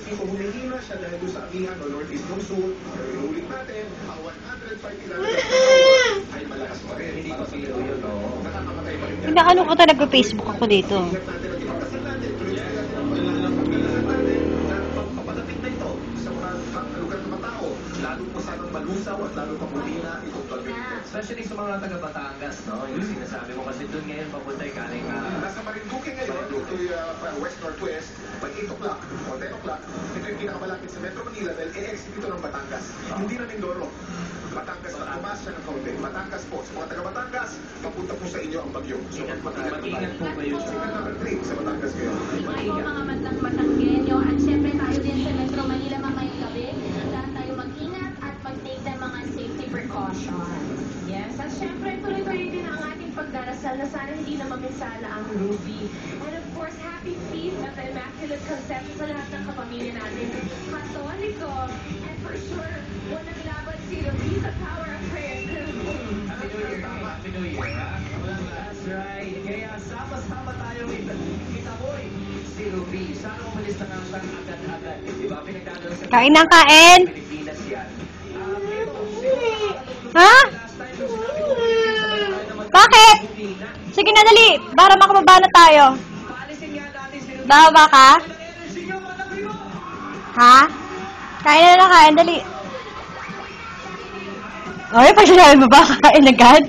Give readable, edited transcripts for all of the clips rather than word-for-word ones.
tipo humihina siya dahil doon sa amihan o northeast ng Seoul. Pero inulit natin, ang 105 kilometers ay malakas pa rin. Hindi pa sila yun, no? Nakakamatay pa rin yan. Inaano ko talaga Facebook ako dito. Ingat natin ang ipagdasal natin. Tuloy natin ang pagdalalang pagdalalan natin na papadating na ito sa mga lugar ng mga tao. Lalo po sanang malusaw at lalo pa humina itong pagdalalan. Especially sa mga taga-Batangas, no? Yung sinasabi mo kasi doon ngayon papunta galing Nasa Marinduque ngayon, ito'y west-northwest, pag 8 o'clock o 10 o'clock, ito yung pinakamalapit sa Metro Manila dahil e-exit ito ng Batangas. Hindi na Mindoro. Batangas na tumaas siya ng kaunti. Batangas po. Sa mga taga-Batangas, papunta po sa inyo ang bagyo. So, mag-ingat po kayo. Signal number 3 sa Batangas ngayon. Ay, mga matang-matanggenyo. At syempre tayo din sa Metro Manila mamayang gabi. Lahat tayo mag-ingat at mag-take ng mga safety precautions. Yes, at syempre tuloy-tuloy din ang ating pagdarasal na sana hindi na maminsala ang Ruby. And of course, happy feast at the Immaculate Conception sa lahat ng kapamilya natin. Katoliko, and for sure, walang laban si Ruby sa power of prayer. Happy New Year, Happy New Year, ha? That's right. Kaya sama-sama tayo kita boy. Si Ruby, sana umalis na lang siyang agad-agad. Diba, pinagdadala sa Kain ng kain. Pilipinas yan. Ha? Bakit? Sige na, dali. Para makababa na tayo. Baba ka? Ha? Kain na lang kain, dali. Ay, pag sinabi mo ba, kain agad?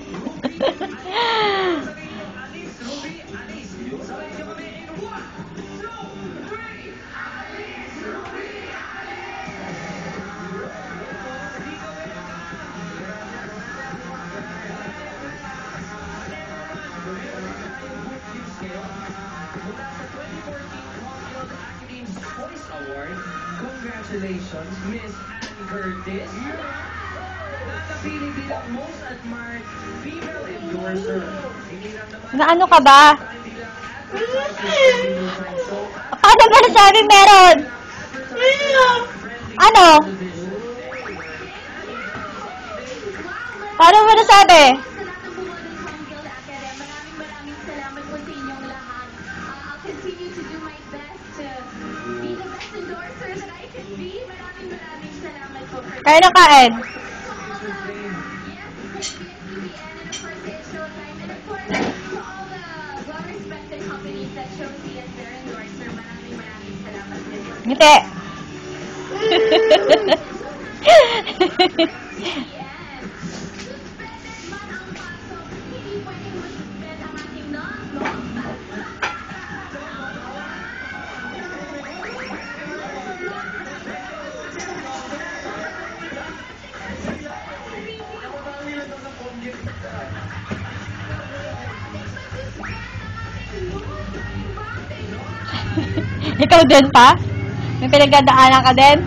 Congratulations, Miss Ann Curtis. Napili bilang most admired female endorser. Na ano ka ba? Paano ba nasabi meron? Ano? Paano ba nasabi? Sa lahat ng bumoto sa Guild Academy, maraming salamat po sa inyong lahat. I'll continue to do my best to be the best endorser that I can be. Maraming salamat po. Kain na kain. Yes, it's BNN and of course it's Showtime. And of course, to all the well-respected companies that chose me as their endorser, maraming salamat din. Ngiti. Ikaw din pa? May pinagdadaanan ka din?